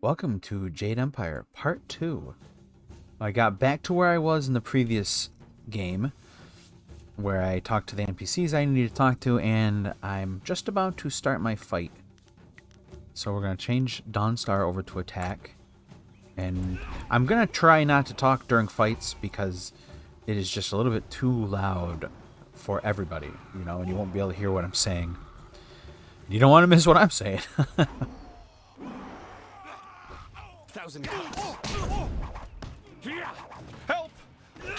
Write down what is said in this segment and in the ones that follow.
Welcome to Jade Empire, Part 2. I got back to where I was in the previous game, where I talked to the NPCs I need to talk to, and I'm just about to start my fight. So we're going to change Dawnstar over to attack, and I'm going to try not to talk during fights because it is just a little bit too loud for everybody, you know, and you won't be able to hear what I'm saying. You don't want to miss what I'm saying. Thousand cuts. Help! We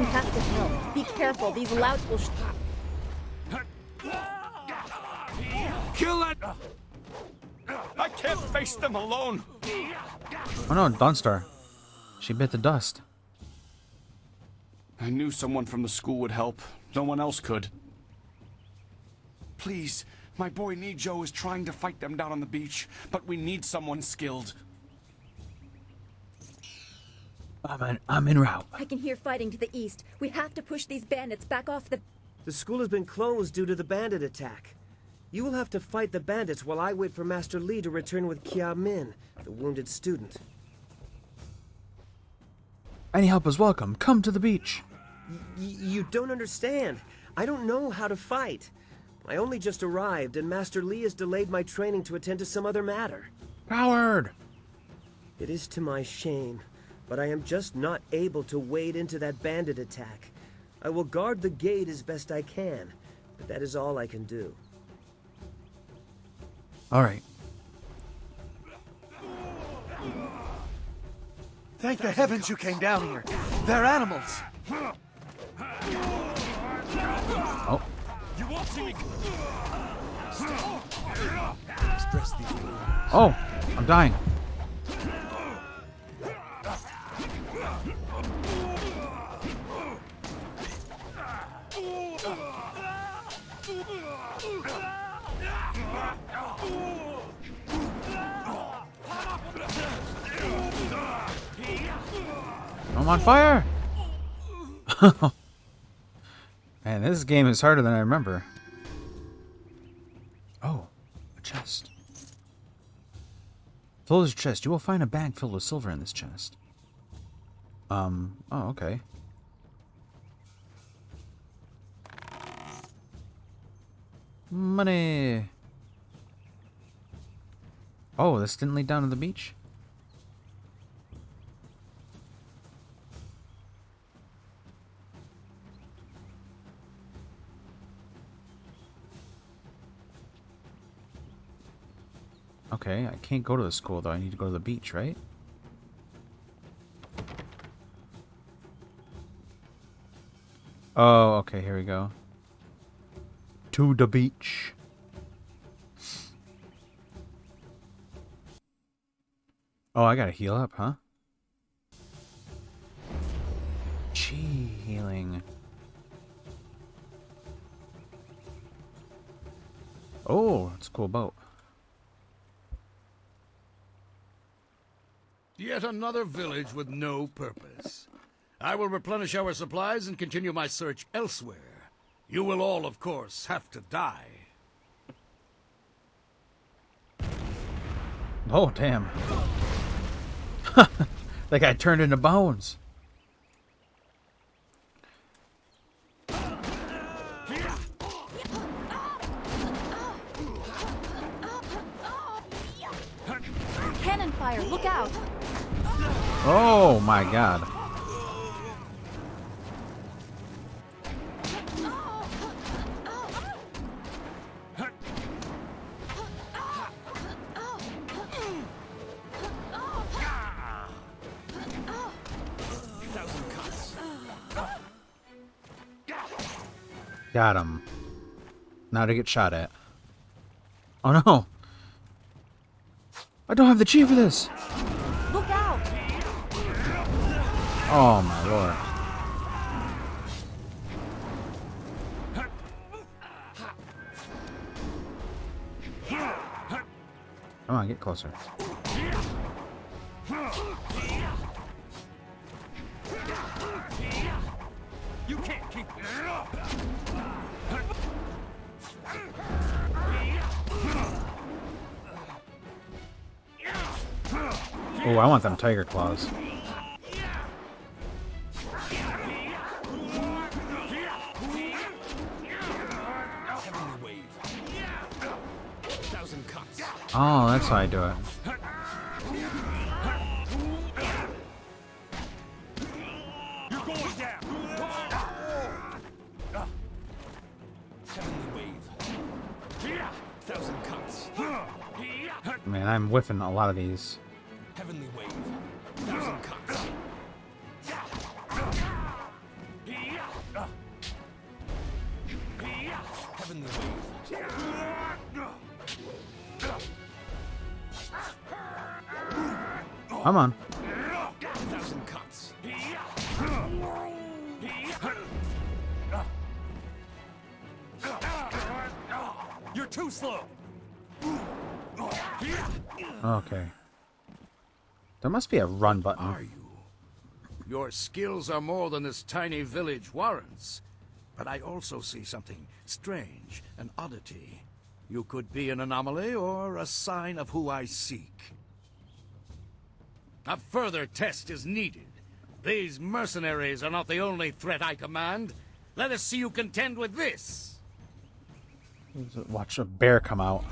have to help. Be careful. These louts will Kill it! I can't face them alone. Oh no, Dawnstar. She bit the dust. I knew someone from the school would help. No one else could. Please, my boy Nijo is trying to fight them down on the beach, but we need someone skilled. I'm en route. I can hear fighting to the east. We have to push these bandits back off the... The school has been closed due to the bandit attack. You will have to fight the bandits while I wait for Master Li to return with Kia Min, the wounded student. Any help is welcome. Come to the beach. You don't understand. I don't know how to fight. I only just arrived, and Master Li has delayed my training to attend to some other matter. Coward! It is to my shame, but I am just not able to wade into that bandit attack. I will guard the gate as best I can, but that is all I can do. Alright. Thank the heavens you came down here. They're animals. Oh. You won't see me. Oh, I'm dying. I'm on fire! Man, this game is harder than I remember. Oh, a chest. Fill this chest. You will find a bag filled with silver in this chest. Oh, okay. Money! Oh, this didn't lead down to the beach? Okay, I can't go to the school though. I need to go to the beach, right? Oh, okay, here we go. To the beach. Oh, I gotta heal up, huh? Chi healing. Oh, that's a cool boat. Yet another village with no purpose. I will replenish our supplies and continue my search elsewhere. You will all, of course, have to die. Oh, damn. That guy turned into bones. Cannon fire! Look out! Oh, my God. Got him. Now to get shot at. Oh no! I don't have the chi for this! Look out! Oh my lord. Come on, get closer. Oh, I want them tiger claws. Oh, that's how I do it. Man, I'm whiffing a lot of these. Heavenly wave. 1,000 cuts. Heavenly wave. Come on. 1,000 cuts. You're too slow. Okay. There must be a run button. Are you? Your skills are more than this tiny village warrants. But I also see something strange, an oddity. You could be an anomaly or a sign of who I seek. A further test is needed. These mercenaries are not the only threat I command. Let us see you contend with this. Watch a bear come out.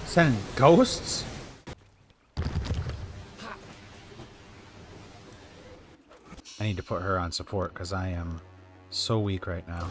Sending ghosts? I need to put her on support because I am so weak right now.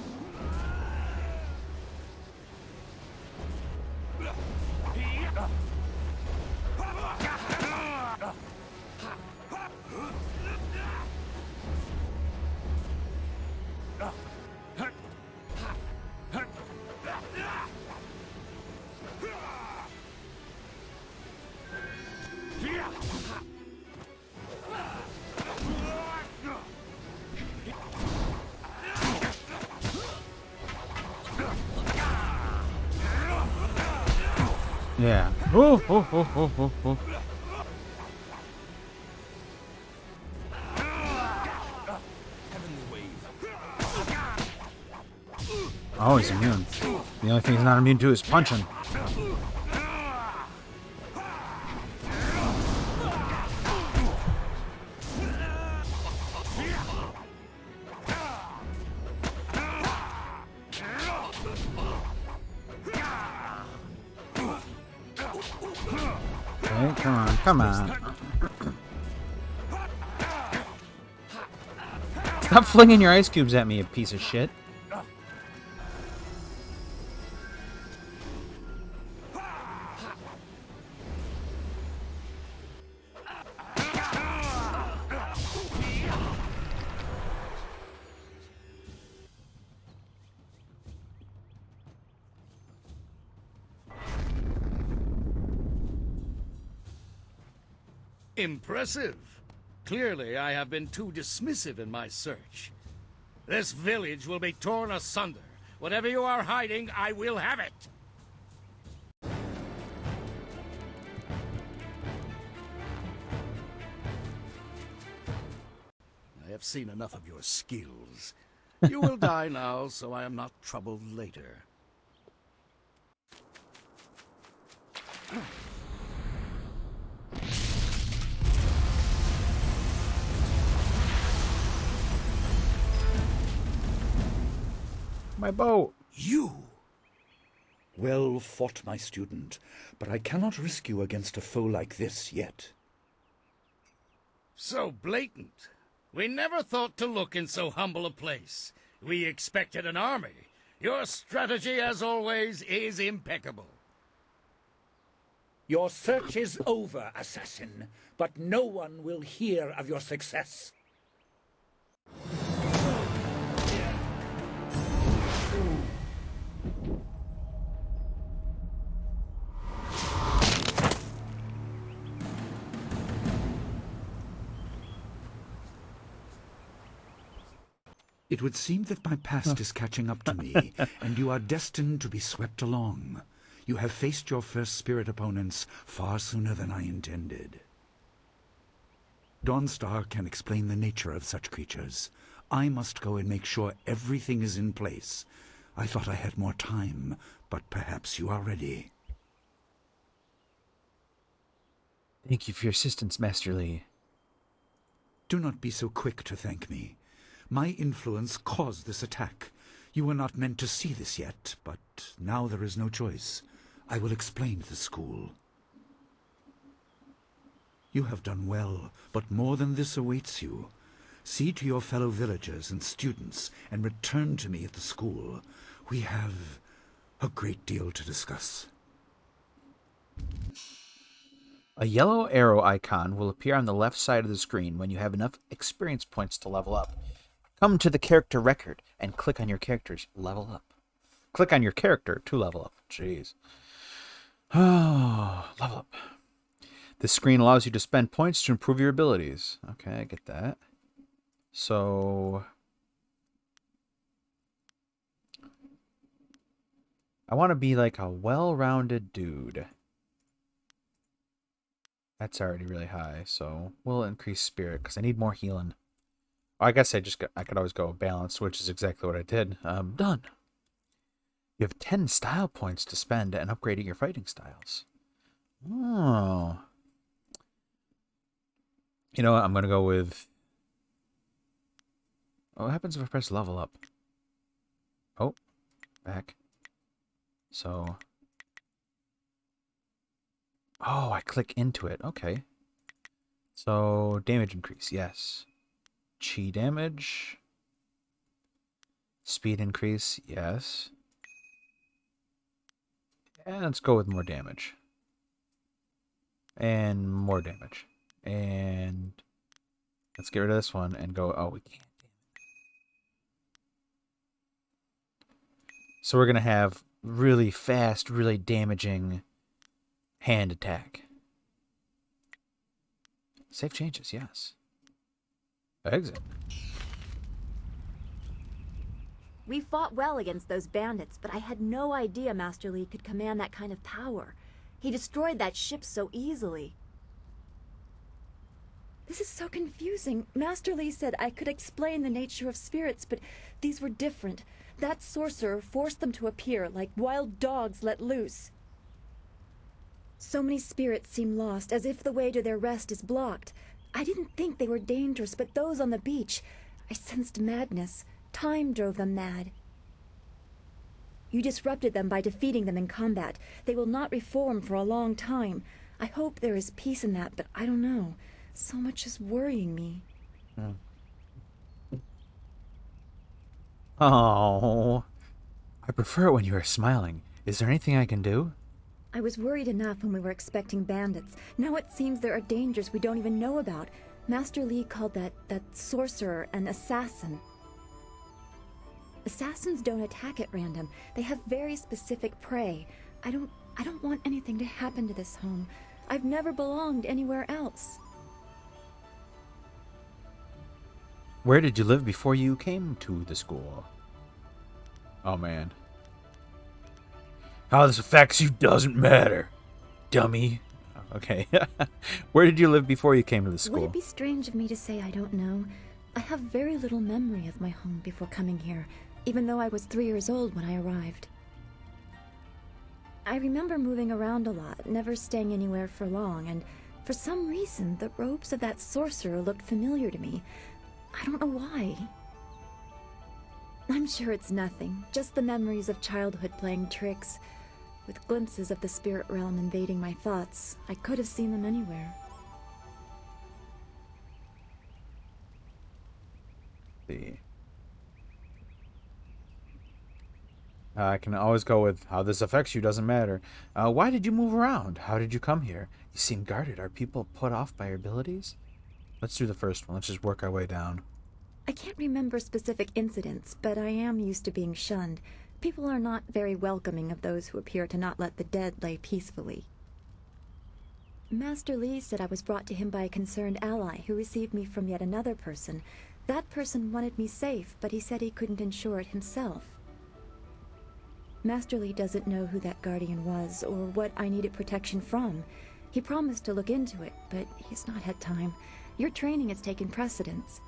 Yeah. Oh, oh, oh, oh, oh, oh. Oh, he's immune. The only thing he's not immune to is punching. Okay, come on, come on. Stop flinging your ice cubes at me, you piece of shit. Impressive. Clearly, I have been too dismissive in my search. This village will be torn asunder. Whatever you are hiding, I will have it. I have seen enough of your skills. You will die now, so I am not troubled later. My boat. You! Well fought, my student, but I cannot risk you against a foe like this yet. So blatant. We never thought to look in so humble a place. We expected an army. Your strategy, as always, is impeccable. Your search is over, assassin, but no one will hear of your success. It would seem that my past is catching up to me, and you are destined to be swept along. You have faced your first spirit opponents far sooner than I intended. Dawnstar can explain the nature of such creatures. I must go and make sure everything is in place. I thought I had more time, but perhaps you are ready. Thank you for your assistance, Master Lee. Do not be so quick to thank me. My influence caused this attack. You were not meant to see this yet, but now there is no choice. I will explain to the school. You have done well, but more than this awaits you. See to your fellow villagers and students, and return to me at the school. We have a great deal to discuss. A yellow arrow icon will appear on the left side of the screen when you have enough experience points to level up. Come to the character record and click on your character's level up. Click on your character to level up. Jeez. Oh, level up. This screen allows you to spend points to improve your abilities. Okay, I get that. So I want to be like a well-rounded dude. That's already really high, so we'll increase spirit because I need more healing. I guess I could always go balanced, which is exactly what I did. Done. You have 10 style points to spend on upgrading your fighting styles. Oh. You know what? I'm going to go with... Oh, what happens if I press level up? Oh, back. So... Oh, I click into it. Okay. So, damage increase, yes. Chi damage. Speed increase, yes. And let's go with more damage. And more damage. And let's get rid of this one and go... Oh, we can't. So we're going to have really fast, really damaging hand attack. Save changes, yes. Exit. We fought well against those bandits, but I had no idea Master Lee could command that kind of power. He destroyed that ship so easily. This is so confusing. Master Lee said I could explain the nature of spirits, but these were different. That sorcerer forced them to appear like wild dogs let loose. So many spirits seem lost, as if the way to their rest is blocked. I didn't think they were dangerous, but those on the beach, I sensed madness. Time drove them mad. You disrupted them by defeating them in combat. They will not reform for a long time. I hope there is peace in that, but I don't know. So much is worrying me. Oh, I prefer it when you are smiling. Is there anything I can do? I was worried enough when we were expecting bandits. Now it seems there are dangers we don't even know about. Master Lee called that sorcerer an assassin. Assassins don't attack at random. They have very specific prey. I don't want anything to happen to this home. I've never belonged anywhere else. Where did you live before you came to the school? Oh, man. How this affects you doesn't matter, dummy. Okay. Where did you live before you came to the school? Would it be strange of me to say I don't know? I have very little memory of my home before coming here, even though I was 3 years old when I arrived. I remember moving around a lot, never staying anywhere for long, and for some reason, the robes of that sorcerer looked familiar to me. I don't know why. I'm sure it's nothing, just the memories of childhood playing tricks. With glimpses of the spirit realm invading my thoughts, I could have seen them anywhere. See. I can always go with how this affects you doesn't matter. Why did you move around? How did you come here? You seem guarded. Are people put off by your abilities? Let's do the first one. Let's just work our way down. I can't remember specific incidents, but I am used to being shunned. People are not very welcoming of those who appear to not let the dead lay peacefully. Master Lee said I was brought to him by a concerned ally who received me from yet another person. That person wanted me safe, but he said he couldn't ensure it himself. Master Lee doesn't know who that guardian was or what I needed protection from. He promised to look into it, but he's not had time. Your training has taken precedence.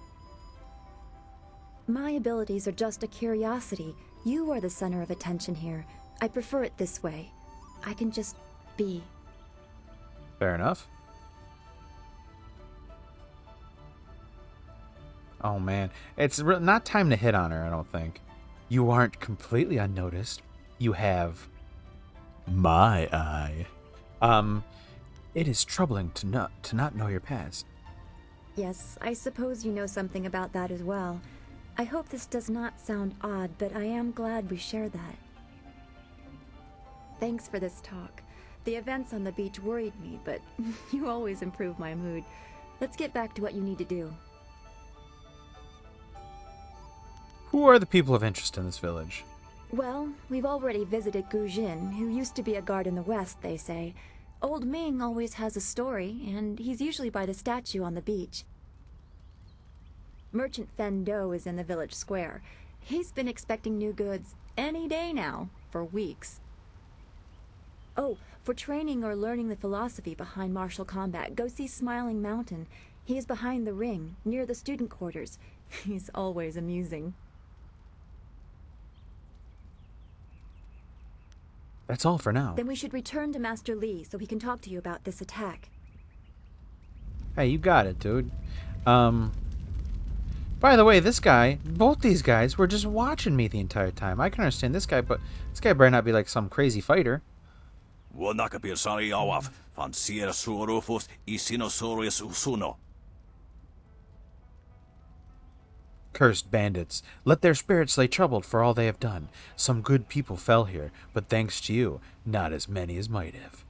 My abilities are just a curiosity. You are the center of attention here. I prefer it this way. I can just be. Fair enough. Oh man, it's not time to hit on her, I don't think. You aren't completely unnoticed. You have my eye. It is troubling to not know your past. Yes, I suppose you know something about that as well. I hope this does not sound odd, but I am glad we share that. Thanks for this talk. The events on the beach worried me, but you always improve my mood. Let's get back to what you need to do. Who are the people of interest in this village? Well, we've already visited Gu Jin, who used to be a guard in the west, they say. Old Ming always has a story, and he's usually by the statue on the beach. Merchant Fen Do is in the village square. He's been expecting new goods any day now, for weeks. Oh, for training or learning the philosophy behind martial combat, go see Smiling Mountain. He is behind the ring, near the student quarters. He's always amusing. That's all for now. Then we should return to Master Li so he can talk to you about this attack. Hey, you got it, dude. By the way, both these guys were just watching me the entire time. I can understand this guy, but this guy better not be like some crazy fighter. Cursed bandits. Let their spirits lay troubled for all they have done. Some good people fell here, but thanks to you, not as many as might have.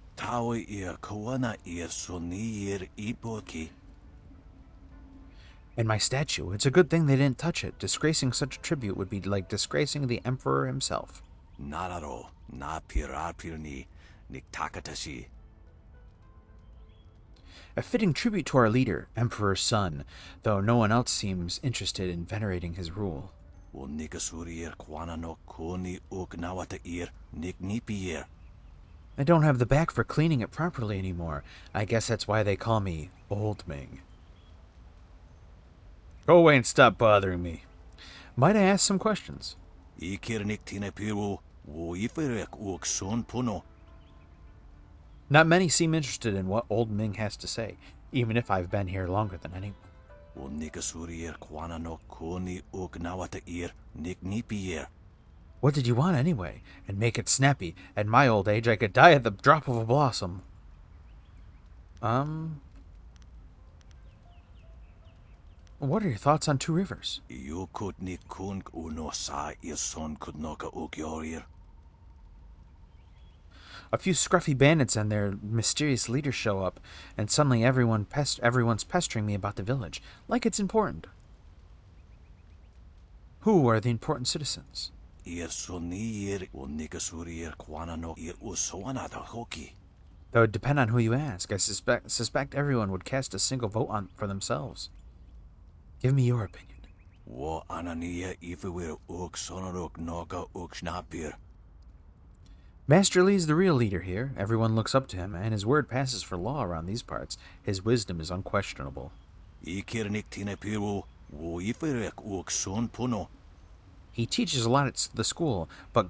And my statue, it's a good thing they didn't touch it. Disgracing such a tribute would be like disgracing the Emperor himself. A fitting tribute to our leader, Emperor's son, though no one else seems interested in venerating his rule. I don't have the back for cleaning it properly anymore. I guess that's why they call me Old Ming. Go away and stop bothering me. Might I ask some questions? Not many seem interested in what Old Ming has to say, even if I've been here longer than anyone. What did you want anyway? And make it snappy. At my old age, I could die at the drop of a blossom. What are your thoughts on Two Rivers? A few scruffy bandits and their mysterious leader show up, and suddenly everyone's pestering me about the village, like it's important. Who are the important citizens? That would depend on who you ask. I suspect everyone would cast a single vote for themselves. Give me your opinion. Master Li's the real leader here. Everyone looks up to him, and his word passes for law around these parts. His wisdom is unquestionable. He teaches a lot at the school, but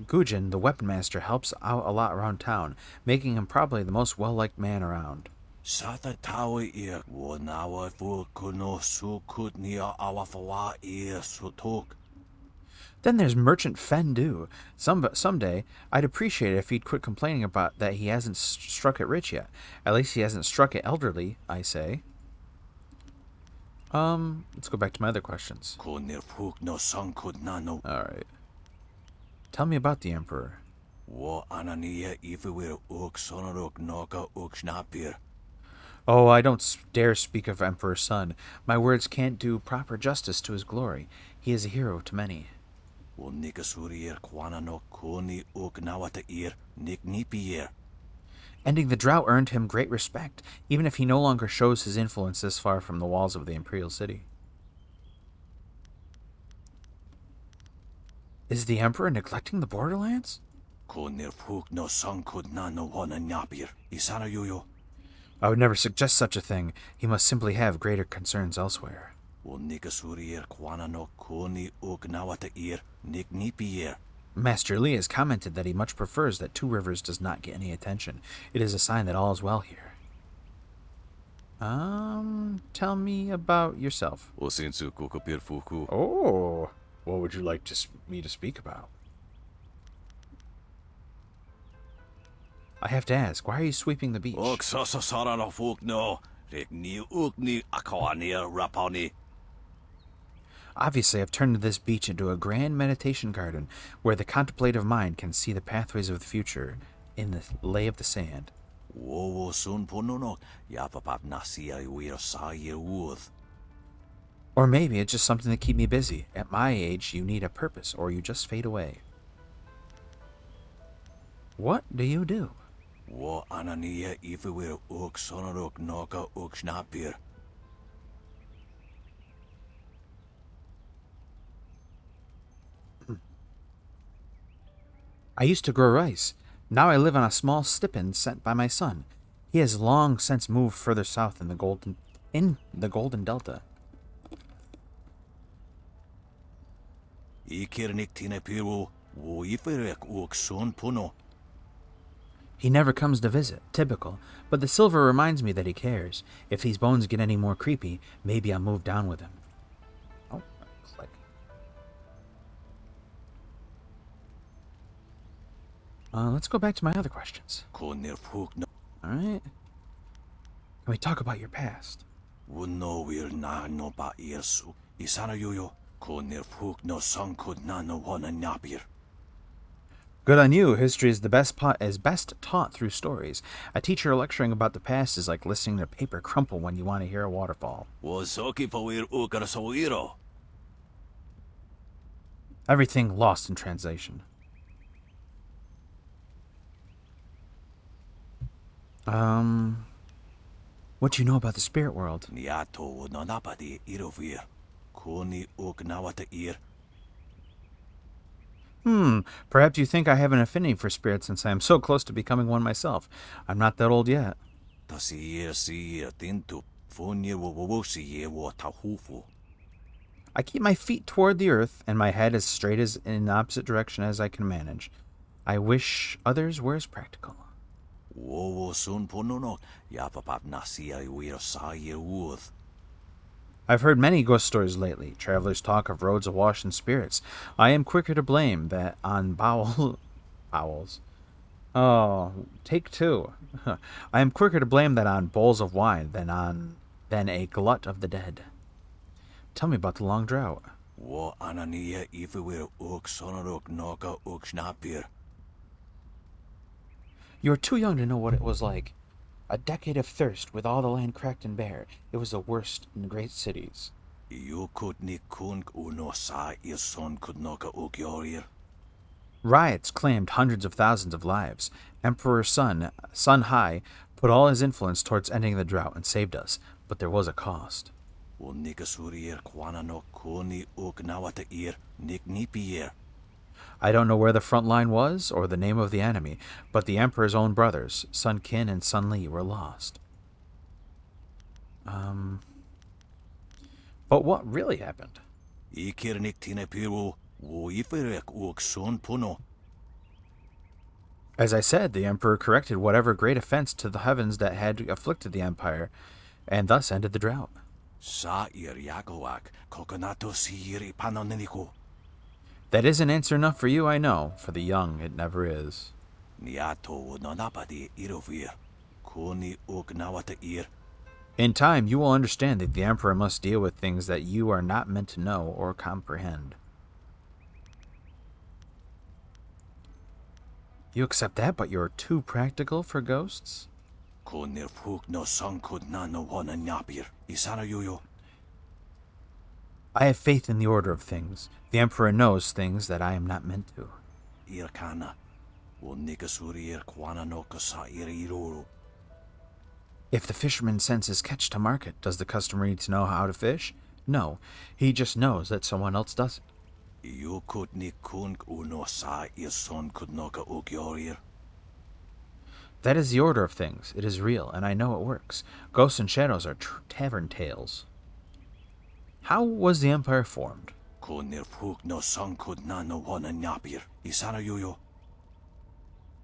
Gujin, the weapon master, helps out a lot around town, making him probably the most well-liked man around. Then there's Merchant Fen Do. Someday, I'd appreciate it if he'd quit complaining about that he hasn't struck it rich yet. At least he hasn't struck it elderly, I say. Let's go back to my other questions. Alright. Tell me about the Emperor. Oh, I don't dare speak of Emperor's son. My words can't do proper justice to his glory. He is a hero to many. Ending the drought earned him great respect, even if he no longer shows his influence this far from the walls of the Imperial City. Is the Emperor neglecting the borderlands? I would never suggest such a thing. He must simply have greater concerns elsewhere. Master Lee has commented that he much prefers that Two Rivers does not get any attention. It is a sign that all is well here. Tell me about yourself. Oh, what would you like me to speak about? I have to ask, why are you sweeping the beach? Obviously, I've turned this beach into a grand meditation garden where the contemplative mind can see the pathways of the future in the lay of the sand. Or maybe it's just something to keep me busy. At my age, you need a purpose, or you just fade away. What do you do? I used to grow rice. Now I live on a small stipend sent by my son. He has long since moved further south in the Golden Delta. He never comes to visit, typical, but the silver reminds me that he cares. If these bones get any more creepy, maybe I'll move down with him. Oh, click. Let's go back to my other questions. Alright. Can we talk about your past? Good on you. History is best taught through stories. A teacher lecturing about the past is like listening to paper crumple when you want to hear a waterfall. Everything lost in translation. What do you know about the spirit world? Perhaps you think I have an affinity for spirits since I am so close to becoming one myself. I'm not that old yet. I keep my feet toward the earth and my head as straight as in the opposite direction as I can manage. I wish others were as practical. I've heard many ghost stories lately. Travelers talk of roads awash in spirits. I am quicker to blame that on bowels. Oh, take two. I am quicker to blame that on bowls of wine than a glut of the dead. Tell me about the long drought. You're too young to know what it was like. A decade of thirst with all the land cracked and bare. It was the worst in the great cities. Riots claimed hundreds of thousands of lives. Emperor Sun Hai, put all his influence towards ending the drought and saved us, but there was a cost. I don't know where the front line was or the name of the enemy, but the Emperor's own brothers, Sun Qin and Sun Li, were lost. But what really happened? As I said, the Emperor corrected whatever great offense to the heavens that had afflicted the Empire, and thus ended the drought. That isn't answer enough for you, I know. For the young, it never is. In time, you will understand that the Emperor must deal with things that you are not meant to know or comprehend. You accept that, but you're too practical for ghosts? I have faith in the order of things. The Emperor knows things that I am not meant to. If the fisherman sends his catch to market, does the customer need to know how to fish? No, he just knows that someone else does it. That is the order of things. It is real, and I know it works. Ghosts and shadows are tavern tales. How was the Empire formed?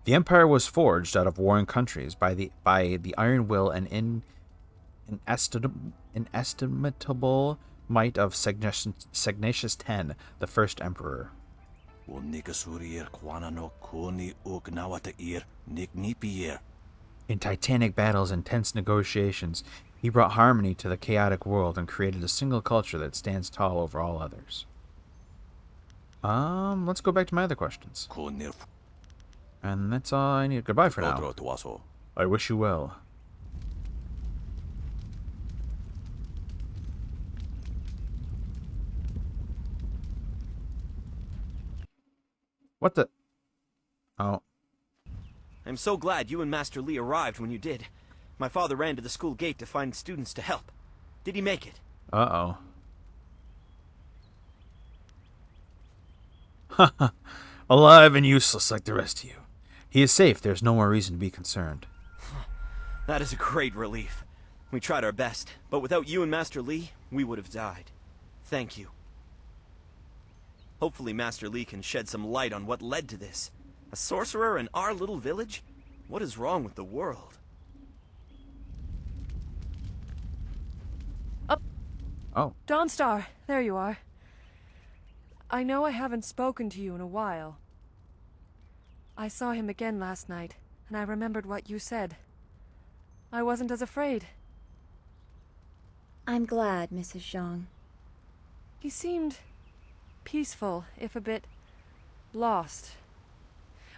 The Empire was forged out of warring countries by the iron will and inestimable might of Segnatius X, the first emperor. In titanic battles and tense negotiations, he brought harmony to the chaotic world and created a single culture that stands tall over all others. Let's go back to my other questions. And that's all I need. Goodbye for now. I wish you well. What the? Oh. I'm so glad you and Master Li arrived when you did. My father ran to the school gate to find students to help. Did he make it? Uh-oh. Haha. Alive and useless like the rest of you. He is safe. There's no more reason to be concerned. That is a great relief. We tried our best, but without you and Master Li, we would have died. Thank you. Hopefully Master Li can shed some light on what led to this. A sorcerer in our little village? What is wrong with the world? Up. Oh. Dawnstar, there you are. I know I haven't spoken to you in a while. I saw him again last night, and I remembered what you said. I wasn't as afraid. I'm glad, Mrs. Zhang. He seemed peaceful, if a bit lost.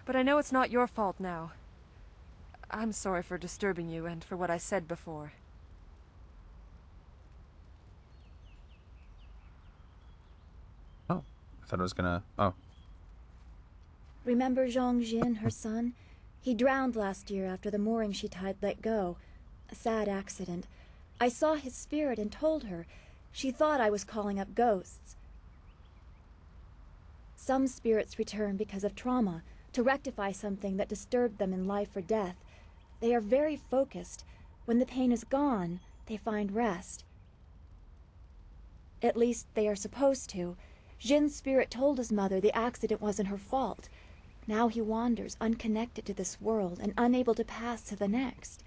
But I know it's not your fault now. I'm sorry for disturbing you and for what I said before. Oh, I thought it was gonna... Oh. Remember Zhang Jin, her son? He drowned last year after the mooring she tied let go. A sad accident. I saw his spirit and told her. She thought I was calling up ghosts. Some spirits return because of trauma, to rectify something that disturbed them in life or death. They are very focused. When the pain is gone, they find rest. At least they are supposed to. Jin's spirit told his mother the accident wasn't her fault. Now he wanders unconnected to this world and unable to pass to the next.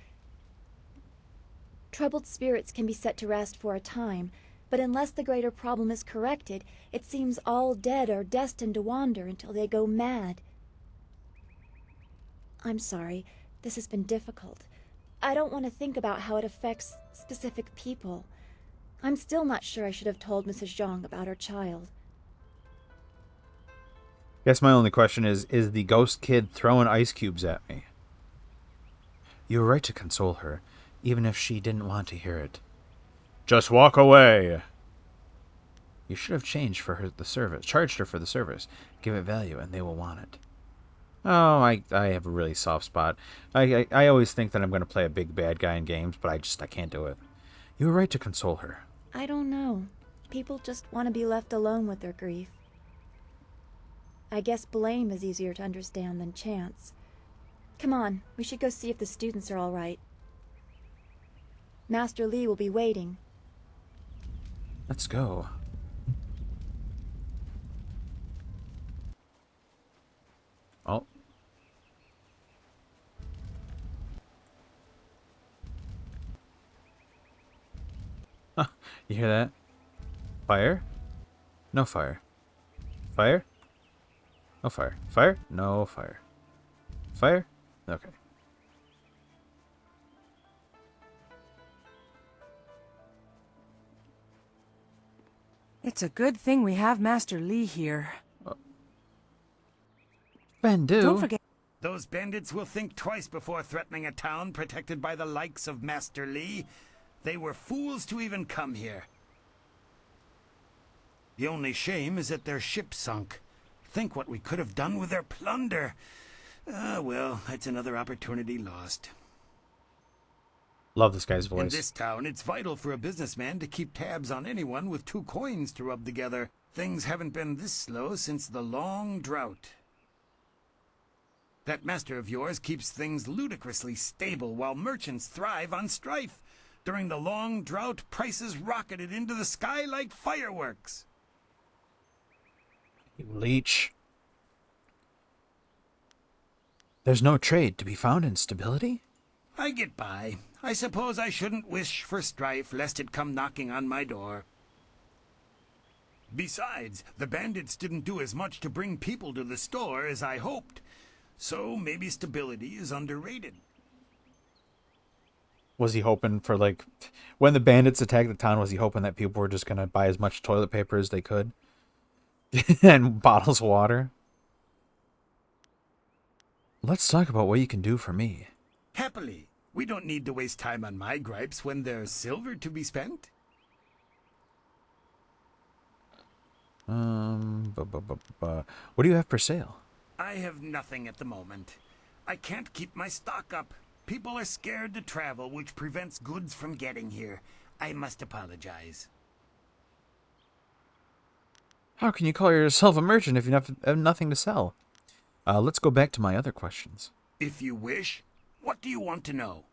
Troubled spirits can be set to rest for a time, but unless the greater problem is corrected, it seems all dead are destined to wander until they go mad. I'm sorry, this has been difficult. I don't want to think about how it affects specific people. I'm still not sure I should have told Mrs. Zhang about her child. Guess my only question is the ghost kid throwing ice cubes at me? You were right to console her, even if she didn't want to hear it. Just walk away. You should have charged her for the service. Give it value, and they will want it. Oh, I have a really soft spot. I always think that I'm going to play a big bad guy in games, but I can't do it. You were right to console her. I don't know. People just want to be left alone with their grief. I guess blame is easier to understand than chance. Come on, we should go see if the students are all right. Master Li will be waiting. Let's go. Oh. Huh, you hear that? Fire? No fire. Fire? No fire. Fire? No fire. Fire? Okay. It's a good thing we have Master Li here. Bendu. Don't forget. Those bandits will think twice before threatening a town protected by the likes of Master Li. They were fools to even come here. The only shame is that their ship sunk. Think what we could have done with their plunder. Well, that's another opportunity lost. Love this guy's voice. In this town, it's vital for a businessman to keep tabs on anyone with 2 coins to rub together. Things haven't been this slow since the long drought. That master of yours keeps things ludicrously stable while merchants thrive on strife. During the long drought, prices rocketed into the sky like fireworks. You leech. There's no trade to be found in stability? I get by. I suppose I shouldn't wish for strife, lest it come knocking on my door. Besides, the bandits didn't do as much to bring people to the store as I hoped. So maybe stability is underrated. Was he hoping for, like, when the bandits attacked the town, was he hoping that people were just going to buy as much toilet paper as they could? And bottles of water? Let's talk about what you can do for me. Happily. We don't need to waste time on my gripes when there's silver to be spent. What do you have for sale? I have nothing at the moment. I can't keep my stock up. People are scared to travel, which prevents goods from getting here. I must apologize. How can you call yourself a merchant if you have nothing to sell? Let's go back to my other questions. If you wish, what do you want to know?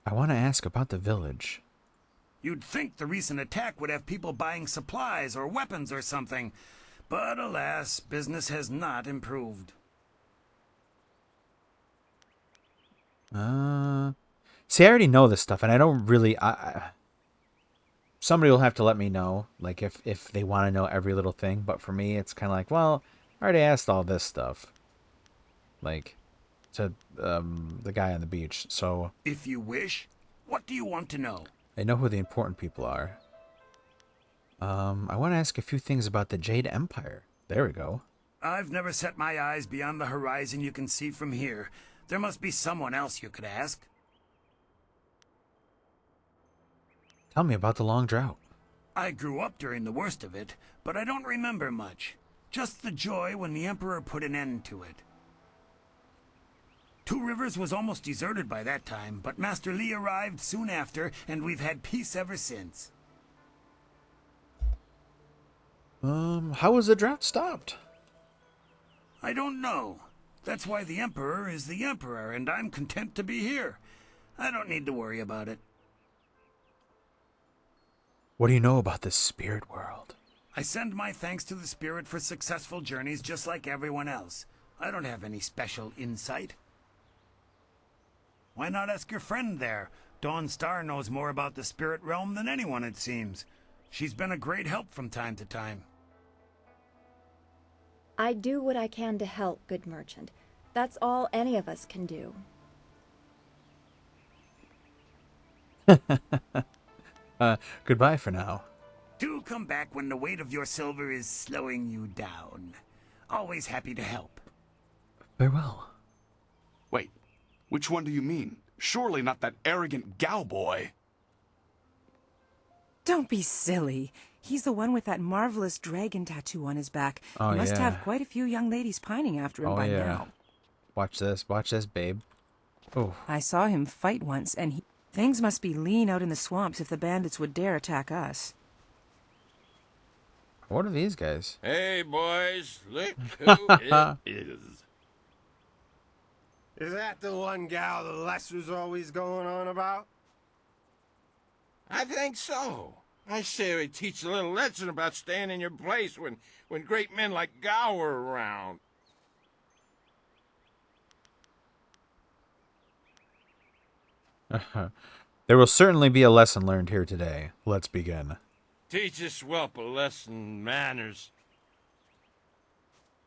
I want to ask about the village. You'd think the recent attack would have people buying supplies or weapons or something. But alas, business has not improved. See, I already know this stuff, and I don't really... somebody will have to let me know, like, if they want to know every little thing. But for me, it's kind of like, well, I already asked all this stuff. Like, to the guy on the beach, so... If you wish, what do you want to know? I know who the important people are. I want to ask a few things about the Jade Empire. There we go. I've never set my eyes beyond the horizon you can see from here. There must be someone else you could ask. Tell me about the long drought. I grew up during the worst of it, but I don't remember much. Just the joy when the Emperor put an end to it. Two Rivers was almost deserted by that time, but Master Li arrived soon after, and we've had peace ever since. How was the drought stopped? I don't know. That's why the Emperor is the Emperor, and I'm content to be here. I don't need to worry about it. What do you know about the spirit world? I send my thanks to the spirit for successful journeys just like everyone else. I don't have any special insight. Why not ask your friend there? Dawn Star knows more about the spirit realm than anyone, it seems. She's been a great help from time to time. I do what I can to help, good merchant. That's all any of us can do. Goodbye for now. Do come back when the weight of your silver is slowing you down. Always happy to help. Farewell. Wait, which one do you mean? Surely not that arrogant gal boy. Don't be silly. He's the one with that marvelous dragon tattoo on his back. Oh, he must yeah. have quite a few young ladies pining after him by now. Watch this, babe. Oh. I saw him fight once, and things must be lean out in the swamps if the bandits would dare attack us. What are these guys? Hey, boys, look who it is. Is that the one gal the Lester's always going on about? I think so. I say we teach a little lesson about staying in your place when great men like Gao are around. There will certainly be a lesson learned here today. Let's begin. Teach this whelp a lesson in manners.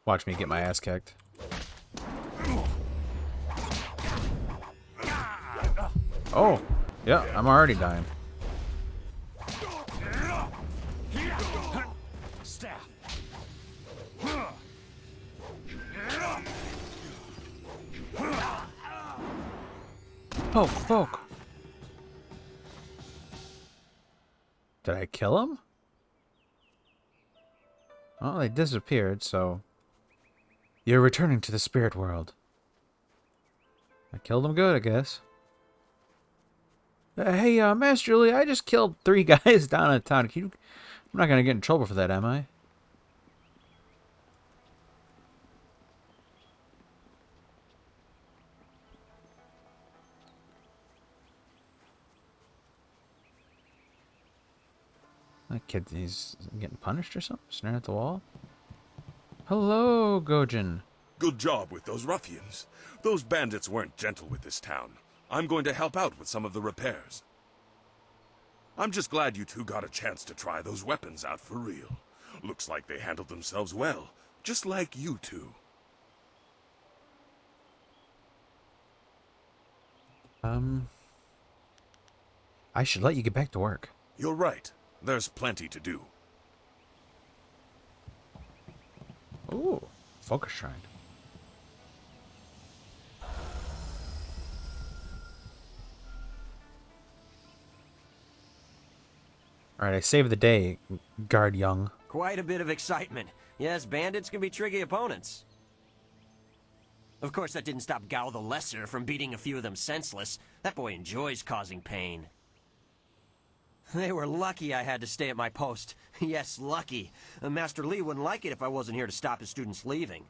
Watch me get my ass kicked. Oh, yeah, I'm already dying. Staff. Poke. Did I kill him? Oh, they disappeared, so... You're returning to the spirit world. I killed him good, I guess. Hey, Master Lee, I just killed 3 guys down in town. Can I'm not gonna get in trouble for that, am I? That kid, he's getting punished or something? Staring at the wall? Hello, Gojin. Good job with those ruffians. Those bandits weren't gentle with this town. I'm going to help out with some of the repairs. I'm just glad you two got a chance to try those weapons out for real. Looks like they handled themselves well, just like you two. I should let you get back to work. You're right. There's plenty to do. Ooh, focus shrine. Alright, I saved the day, Guard Young. Quite a bit of excitement. Yes, bandits can be tricky opponents. Of course, that didn't stop Gao the Lesser from beating a few of them senseless. That boy enjoys causing pain. They were lucky I had to stay at my post. Yes, lucky. Master Li wouldn't like it if I wasn't here to stop his students leaving.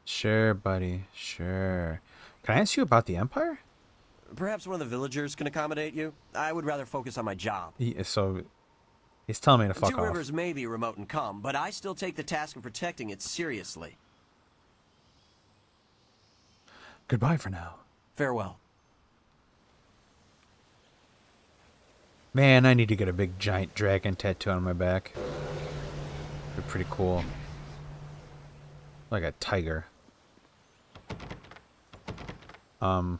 Sure, buddy, sure. Can I ask you about the Empire? Perhaps one of the villagers can accommodate you? I would rather focus on my job. So, he's telling me to fuck Two off. Rivers may be remote and calm, but I still take the task of protecting it seriously. Goodbye for now. Farewell. Man, I need to get a big giant dragon tattoo on my back. They're pretty cool. Like a tiger. Yeah,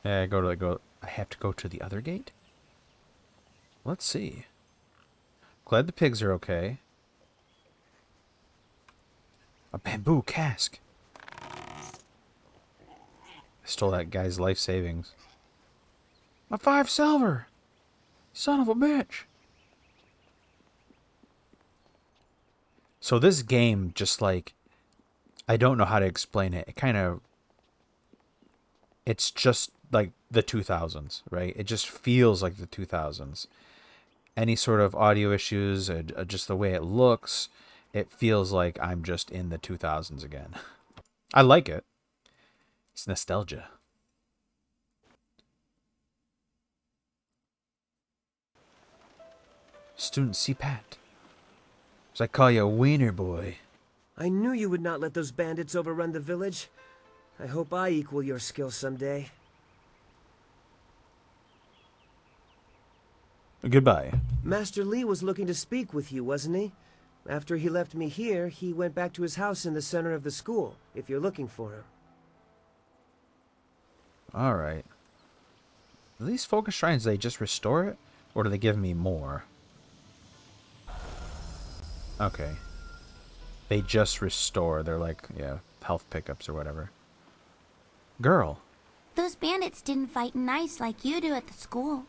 I have to go to the other gate? Let's see. Glad the pigs are okay. A bamboo cask. I stole that guy's life savings. My 5 silver! Son of a bitch! So this game, just like, I don't know how to explain it. It's just like the 2000s, right? It just feels like the 2000s. Any sort of audio issues, or just the way it looks, it feels like I'm just in the 2000s again. I like it. It's nostalgia. Student C-Pat. As I call you a wiener boy. I knew you would not let those bandits overrun the village. I hope I equal your skill someday. Goodbye. Master Li was looking to speak with you, wasn't he? After he left me here, he went back to his house in the center of the school, if you're looking for him. Alright. These focus shrines, they just restore it? Or do they give me more? Okay. They just restore. They're like, yeah, health pickups or whatever. Girl. Those bandits didn't fight nice like you do at the school.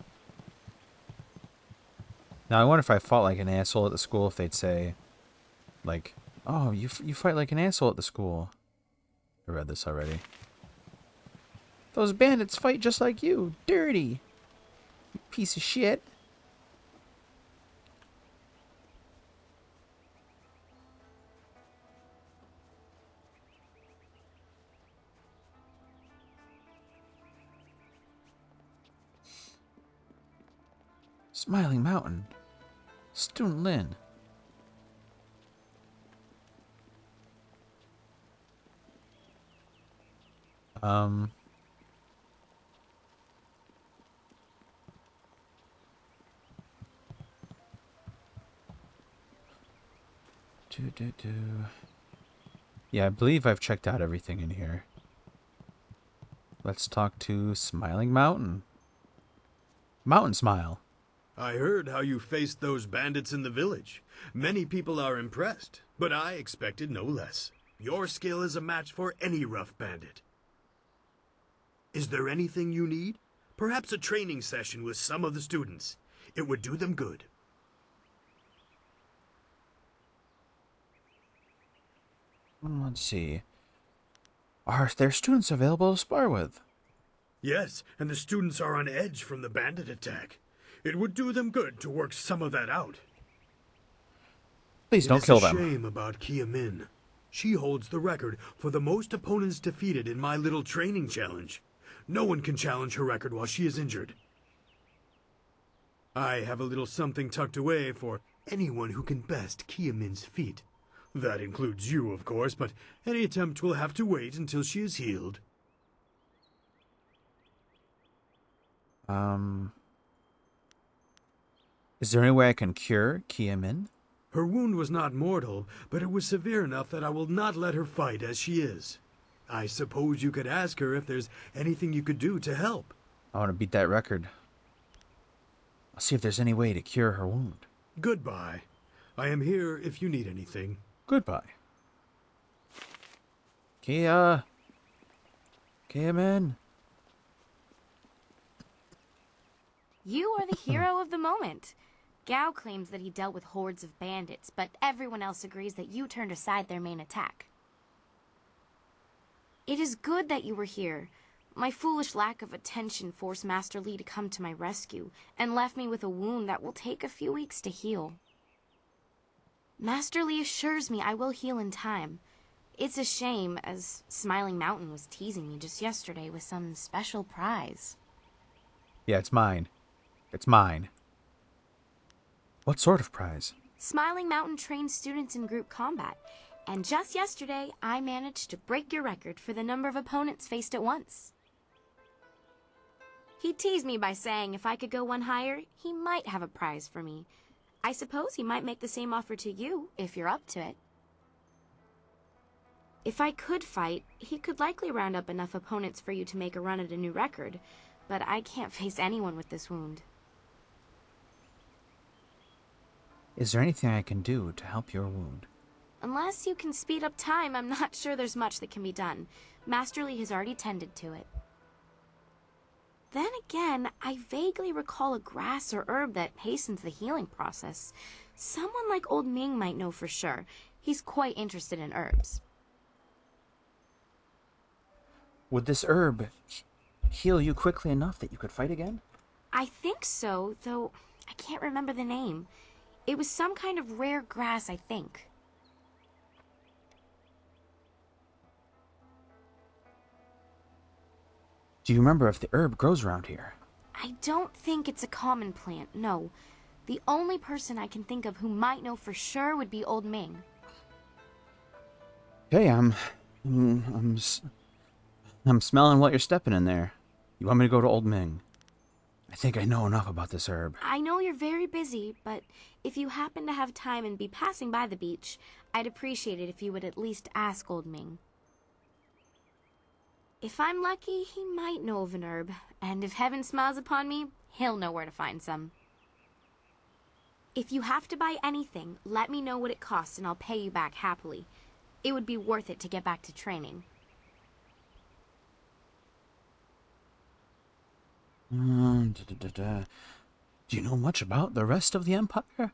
Now, I wonder if I fought like an asshole at the school, if they'd say, like, oh, you fight like an asshole at the school. I read this already. Those bandits fight just like you. Dirty. You piece of shit. Smiling Mountain. Student Lin. Yeah, I believe I've checked out everything in here. Let's talk to Smiling Mountain. Mountain Smile. I heard how you faced those bandits in the village. Many people are impressed, but I expected no less. Your skill is a match for any rough bandit. Is there anything you need? Perhaps a training session with some of the students. It would do them good. Let's see. Are there students available to spar with? Yes, and the students are on edge from the bandit attack. It would do them good to work some of that out. Please don't kill them. It's a shame about Kia Min. She holds the record for the most opponents defeated in my little training challenge. No one can challenge her record while she is injured. I have a little something tucked away for anyone who can best Kia Min's feat. That includes you, of course, but any attempt will have to wait until she is healed. Is there any way I can cure Kia Min? Her wound was not mortal, but it was severe enough that I will not let her fight as she is. I suppose you could ask her if there's anything you could do to help. I want to beat that record. I'll see if there's any way to cure her wound. Goodbye. I am here if you need anything. Goodbye. Kia Min. You are the hero of the moment. Gao claims that he dealt with hordes of bandits, but everyone else agrees that you turned aside their main attack. It is good that you were here. My foolish lack of attention forced Master Li to come to my rescue, and left me with a wound that will take a few weeks to heal. Master Li assures me I will heal in time. It's a shame, as Smiling Mountain was teasing me just yesterday with some special prize. Yeah, it's mine. It's mine. What sort of prize? Smiling Mountain trains students in group combat, and just yesterday I managed to break your record for the number of opponents faced at once. He teased me by saying if I could go one higher, he might have a prize for me. I suppose he might make the same offer to you, if you're up to it. If I could fight, he could likely round up enough opponents for you to make a run at a new record, but I can't face anyone with this wound. Is there anything I can do to help your wound? Unless you can speed up time, I'm not sure there's much that can be done. Master Li has already tended to it. Then again, I vaguely recall a grass or herb that hastens the healing process. Someone like Old Ming might know for sure. He's quite interested in herbs. Would this herb heal you quickly enough that you could fight again? I think so, though I can't remember the name. It was some kind of rare grass, I think. Do you remember if the herb grows around here? I don't think it's a common plant, no. The only person I can think of who might know for sure would be Old Ming. Hey, I'm smelling what you're stepping in there. You want me to go to Old Ming? I think I know enough about this herb. I know you're very busy, but if you happen to have time and be passing by the beach, I'd appreciate it if you would at least ask Old Ming. If I'm lucky, he might know of an herb, and if heaven smiles upon me, he'll know where to find some. If you have to buy anything, let me know what it costs and I'll pay you back happily. It would be worth it to get back to training. Do you know much about the rest of the Empire?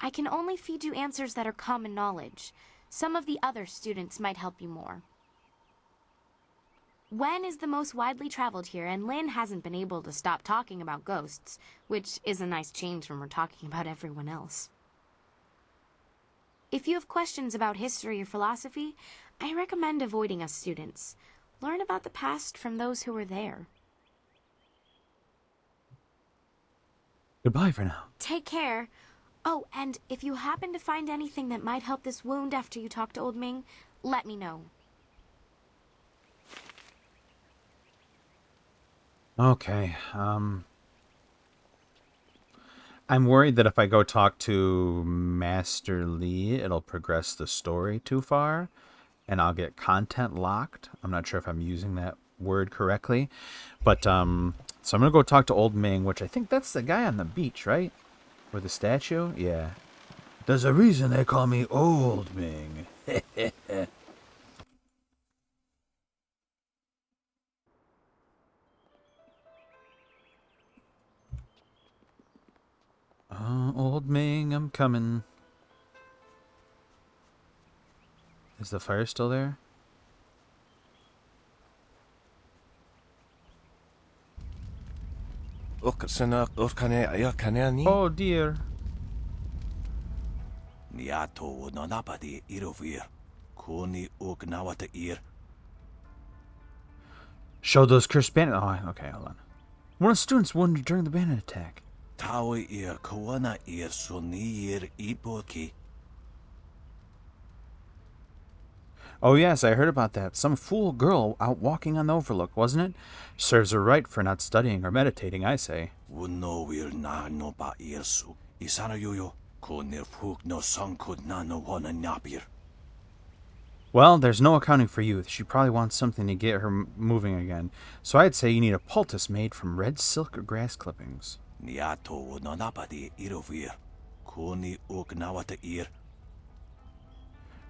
I can only feed you answers that are common knowledge. Some of the other students might help you more. Wen is the most widely traveled here, and Lin hasn't been able to stop talking about ghosts, which is a nice change from we're talking about everyone else. If you have questions about history or philosophy, I recommend avoiding us students. Learn about the past from those who were there. Goodbye for now. Take care. Oh, and if you happen to find anything that might help this wound after you talk to Old Ming, let me know. Okay, I'm worried that if I go talk to Master Li, it'll progress the story too far, and I'll get content locked. I'm not sure if I'm using that word correctly, but, so I'm gonna go talk to Old Ming, which I think that's the guy on the beach, right? With the statue? Yeah. There's a reason they call me Old Ming. Old Ming, I'm coming. Is the fire still there? Oh dear. Show those cursed bandits. Oh, okay, hold on. One of the students wounded during the bandit attack. Oh yes, I heard about that. Some fool girl out walking on the overlook, wasn't it? Serves her right for not studying or meditating, I say. Well, there's no accounting for youth. She probably wants something to get her moving again. So I'd say you need a poultice made from red silk or grass clippings.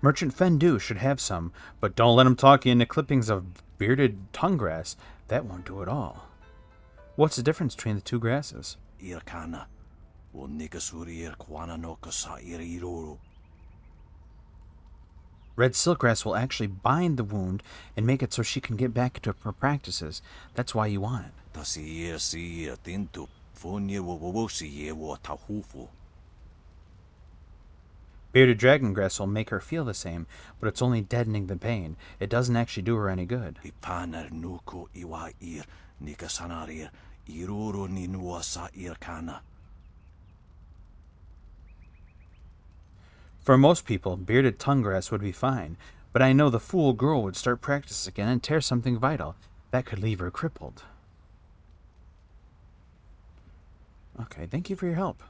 Merchant Fendu should have some, but don't let him talk you into clippings of bearded tongue grass. That won't do it all. What's the difference between the two grasses? Red silkgrass will actually bind the wound and make it so she can get back into her practices. That's why you want it. Bearded dragon grass will make her feel the same, but it's only deadening the pain. It doesn't actually do her any good. For most people, bearded tongue grass would be fine, but I know the fool girl would start practice again and tear something vital. That could leave her crippled. Okay, thank you for your help.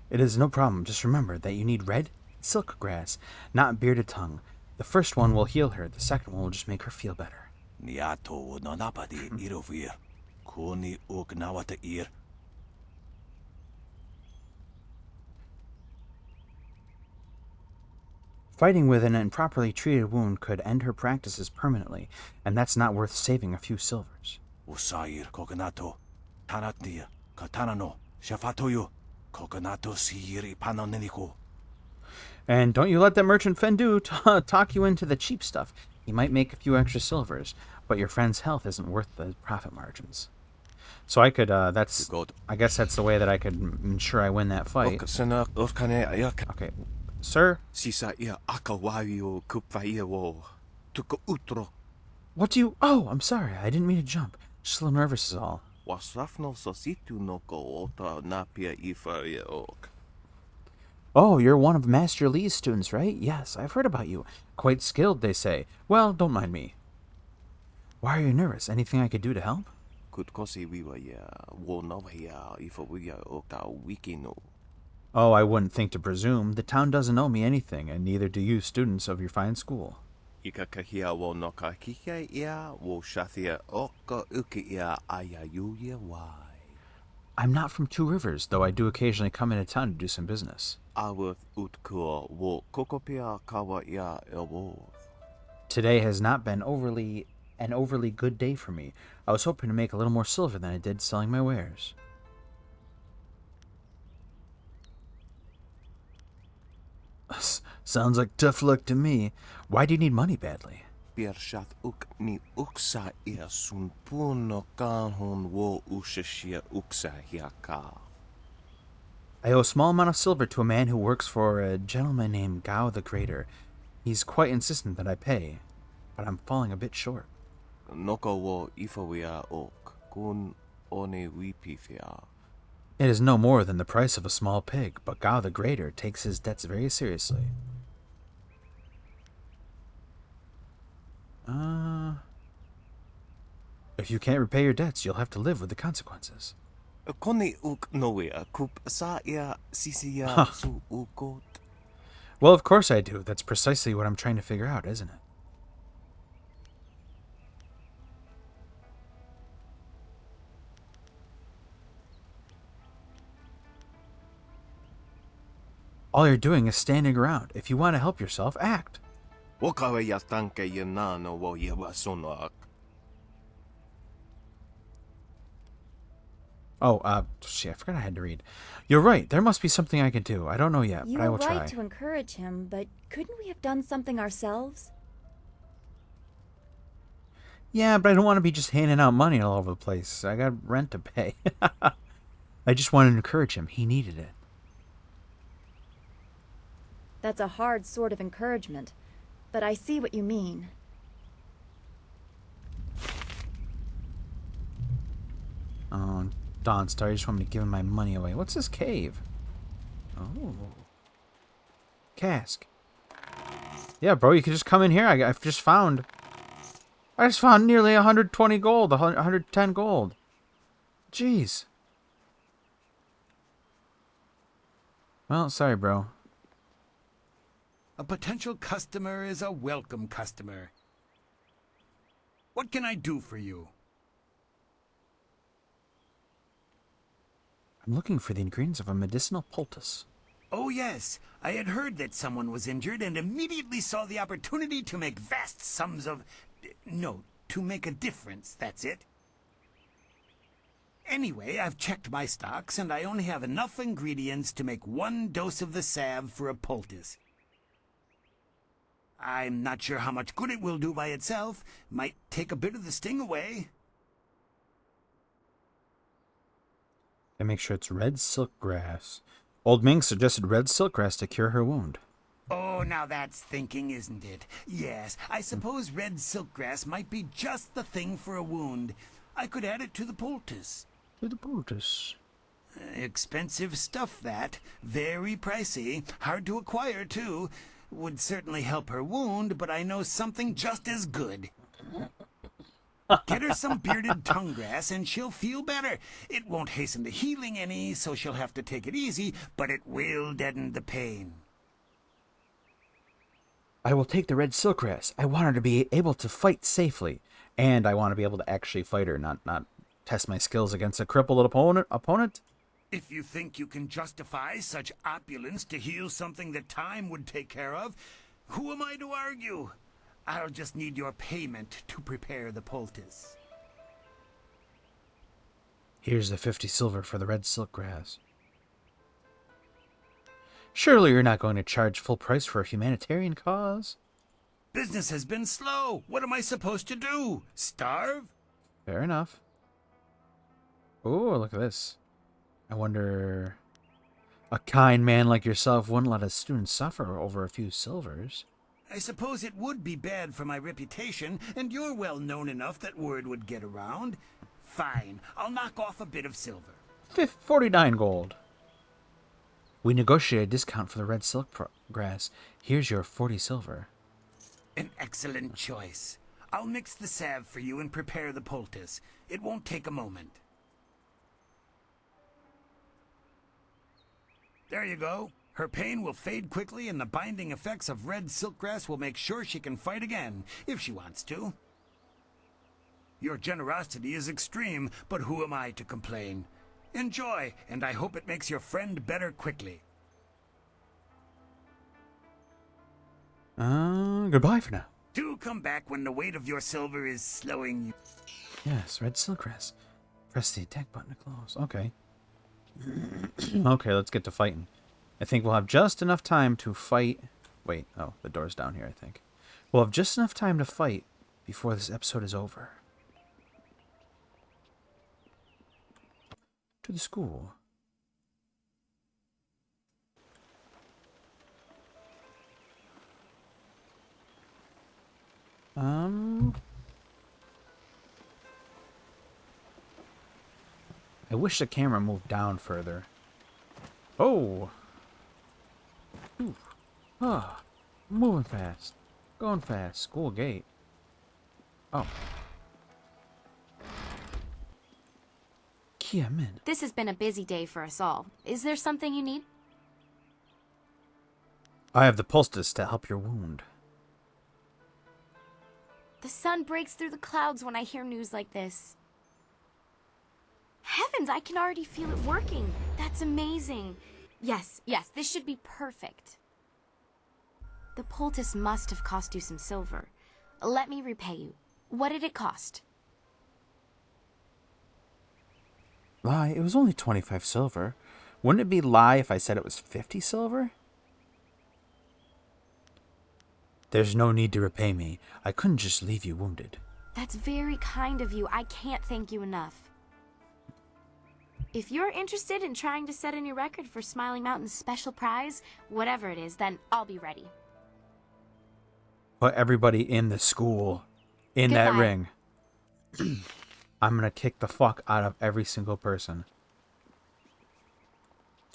It is no problem. Just remember that you need red silk grass, not bearded tongue. The first one will heal her. The second one will just make her feel better. Fighting with an improperly treated wound could end her practices permanently, and that's not worth saving a few silvers. And don't you let that merchant Fendu talk you into the cheap stuff. He might make a few extra silvers, but your friend's health isn't worth the profit margins. So I could, I guess that's the way that I could ensure I win that fight. Okay, sir? What do you... Oh, I'm sorry. I didn't mean to jump. Just a little nervous is all. Oh, you're one of Master Lee's students, right? Yes, I've heard about you. Quite skilled, they say. Well, don't mind me. Why are you nervous? Anything I could do to help? Oh, I wouldn't think to presume. The town doesn't owe me anything, and neither do you students of your fine school. I'm not from Two Rivers, though I do occasionally come into town to do some business. Today has not been an overly good day for me. I was hoping to make a little more silver than I did selling my wares. Sounds like tough luck to me. Why do you need money badly? I owe a small amount of silver to a man who works for a gentleman named Gao the Greater. He's quite insistent that I pay, but I'm falling a bit short. It is no more than the price of a small pig, but Gao the Greater takes his debts very seriously. If you can't repay your debts, you'll have to live with the consequences. Well, of course I do. That's precisely what I'm trying to figure out, isn't it? All you're doing is standing around. If you want to help yourself, act. Oh, shit, I forgot I had to read. You're right. There must be something I can do. I don't know yet, You but I were will right try. to encourage him, but couldn't we have done something ourselves? Yeah, but I don't want to be just handing out money all over the place. I got rent to pay. I just wanted to encourage him. He needed it. That's a hard sort of encouragement, but I see what you mean. Oh, Dawnstar, you just want me to give him my money away. What's this cave? Oh. Cask. Yeah, bro, you can just come in here. I just found nearly 120 gold, 110 gold. Jeez. Well, sorry, bro. A potential customer is a welcome customer. What can I do for you? I'm looking for the ingredients of a medicinal poultice. Oh yes, I had heard that someone was injured and immediately saw the opportunity to make vast sums of... No, to make a difference, that's it. Anyway, I've checked my stocks and I only have enough ingredients to make 1 dose of the salve for a poultice. I'm not sure how much good it will do by itself. Might take a bit of the sting away. And make sure it's red silk grass. Old Ming suggested red silk grass to cure her wound. Oh, now that's thinking, isn't it? Yes, I suppose red silkgrass might be just the thing for a wound. I could add it to the poultice. To the poultice. Expensive stuff, that. Very pricey. Hard to acquire, too. Would certainly help her wound, but I know something just as good. Get her some bearded tongue grass and she'll feel better. It won't hasten the healing any, so she'll have to take it easy, but it will deaden the pain. I will take the red silk grass. I want her to be able to fight safely. And I want to be able to actually fight her, not test my skills against a crippled opponent. If you think you can justify such opulence to heal something that time would take care of, who am I to argue? I'll just need your payment to prepare the poultice. Here's the 50 silver for the red silk grass. Surely you're not going to charge full price for a humanitarian cause? Business has been slow. What am I supposed to do? Starve? Fair enough. Oh, look at this. I wonder... A kind man like yourself wouldn't let a student suffer over a few silvers. I suppose it would be bad for my reputation, and you're well known enough that word would get around. Fine, I'll knock off a bit of silver. 49 gold. We negotiate a discount for the red silk grass. Here's your 40 silver. An excellent choice. I'll mix the salve for you and prepare the poultice. It won't take a moment. There you go. Her pain will fade quickly, and the binding effects of red silkgrass will make sure she can fight again, if she wants to. Your generosity is extreme, but who am I to complain? Enjoy, and I hope it makes your friend better quickly. Goodbye for now. Do come back when the weight of your silver is slowing you. Yes, red silkgrass. Press the attack button to close. Okay. Okay, let's get to fighting. I think we'll have just enough time to fight... Wait, oh, the door's down here, I think. We'll have just enough time to fight before this episode is over. To the school. I wish the camera moved down further. Oh! Ooh. Ah, moving fast. Going fast. School gate. Oh. Min. This has been a busy day for us all. Is there something you need? I have the poultice to help your wound. The sun breaks through the clouds when I hear news like this. Heavens, I can already feel it working. That's amazing. Yes, this should be perfect. The poultice must have cost you some silver. Let me repay you. What did it cost? Lie, it was only 25 silver. Wouldn't it be lie if I said it was 50 silver? There's no need to repay me. I couldn't just leave you wounded. That's very kind of you. I can't thank you enough. If you're interested in trying to set a new record for Smiling Mountain's special prize, whatever it is, then I'll be ready. Put everybody in the school in that ring. I'm gonna kick the fuck out of every single person.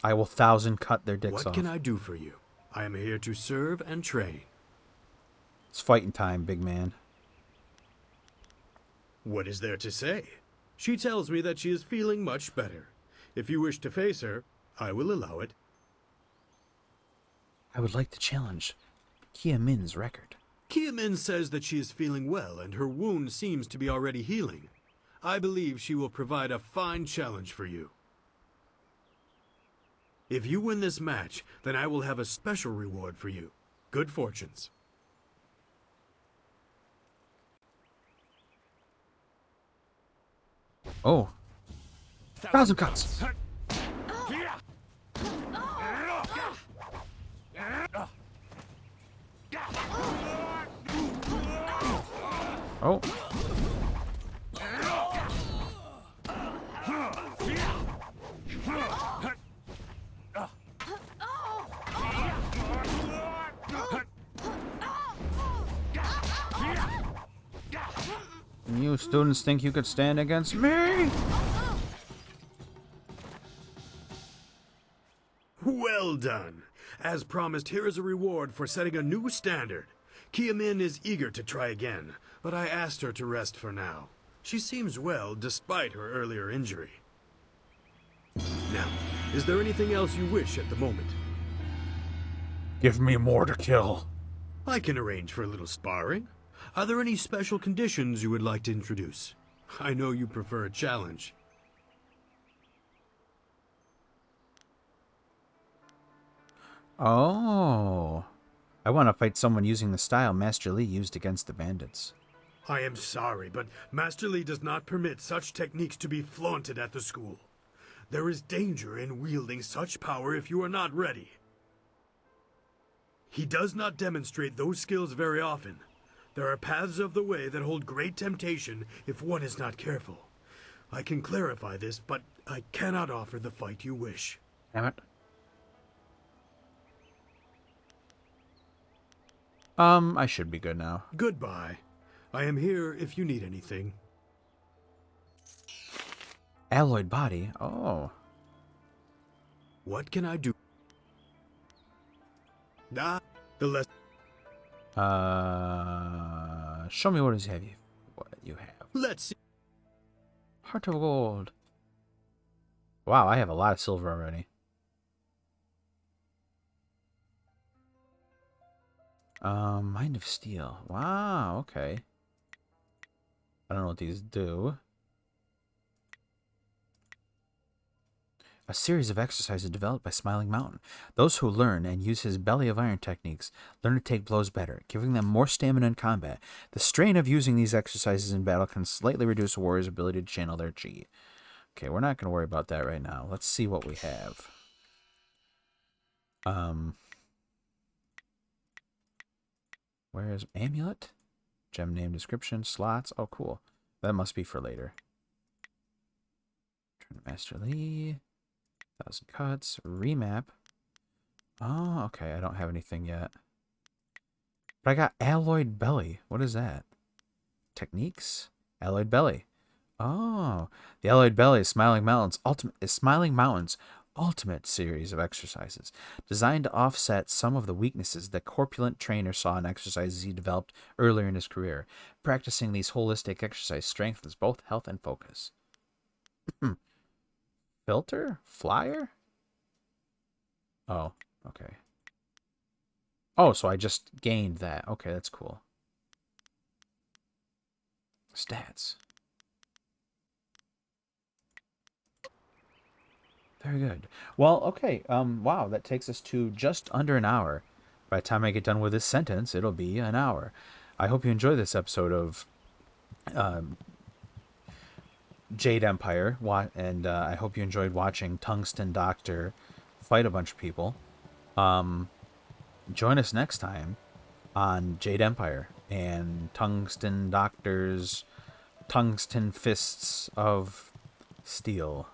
I will 1,000 cut their dicks off. What can I do for you? I am here to serve and train. It's fighting time, big man. What is there to say? She tells me that she is feeling much better. If you wish to face her, I will allow it. I would like to challenge Kia Min's record. Kia Min says that she is feeling well and her wound seems to be already healing. I believe she will provide a fine challenge for you. If you win this match, then I will have a special reward for you. Good fortunes. Oh. 1,000 cuts. Oh. You students think you could stand against me? Well done. As promised, here is a reward for setting a new standard. Kia Min is eager to try again, but I asked her to rest for now. She seems well despite her earlier injury. Now, is there anything else you wish at the moment? Give me more to kill. I can arrange for a little sparring. Are there any special conditions you would like to introduce? I know you prefer a challenge. Oh. I want to fight someone using the style Master Li used against the bandits. I am sorry, but Master Li does not permit such techniques to be flaunted at the school. There is danger in wielding such power if you are not ready. He does not demonstrate those skills very often. There are paths of the way that hold great temptation if one is not careful. I can clarify this, but I cannot offer the fight you wish. Damn it. I should be good now. Goodbye. I am here if you need anything. Alloyed body? Oh. What can I do? The less... Show me what you have. Let's see. Heart of gold. Wow, I have a lot of silver already. Mind of Steel. Wow, okay. I don't know what these do. A series of exercises developed by Smiling Mountain. Those who learn and use his belly of iron techniques learn to take blows better, giving them more stamina in combat. The strain of using these exercises in battle can slightly reduce a warrior's ability to channel their chi. Okay, we're not going to worry about that right now. Let's see what we have. Where is Amulet? Gem name description, slots. Oh, cool. That must be for later. Turn to Master Li. 1,000 cuts. Remap. Oh, okay. I don't have anything yet. But I got Alloyed Belly. What is that? Techniques? Alloyed Belly. Oh. The Alloyed Belly is Smiling Mountain's ultimate series of exercises, designed to offset some of the weaknesses the corpulent trainer saw in exercises he developed earlier in his career. Practicing these holistic exercises strengthens both health and focus. Filter? Flyer? Oh, okay. Oh, so I just gained that. Okay, that's cool. Stats. Very good. Well, okay. Wow, that takes us to just under an hour. By the time I get done with this sentence, it'll be an hour. I hope you enjoy this episode of Jade Empire, and I hope you enjoyed watching Tungsten Doktor fight a bunch of people. Join us next time on Jade Empire and Tungsten Doktor's Tungsten Fists of Steel.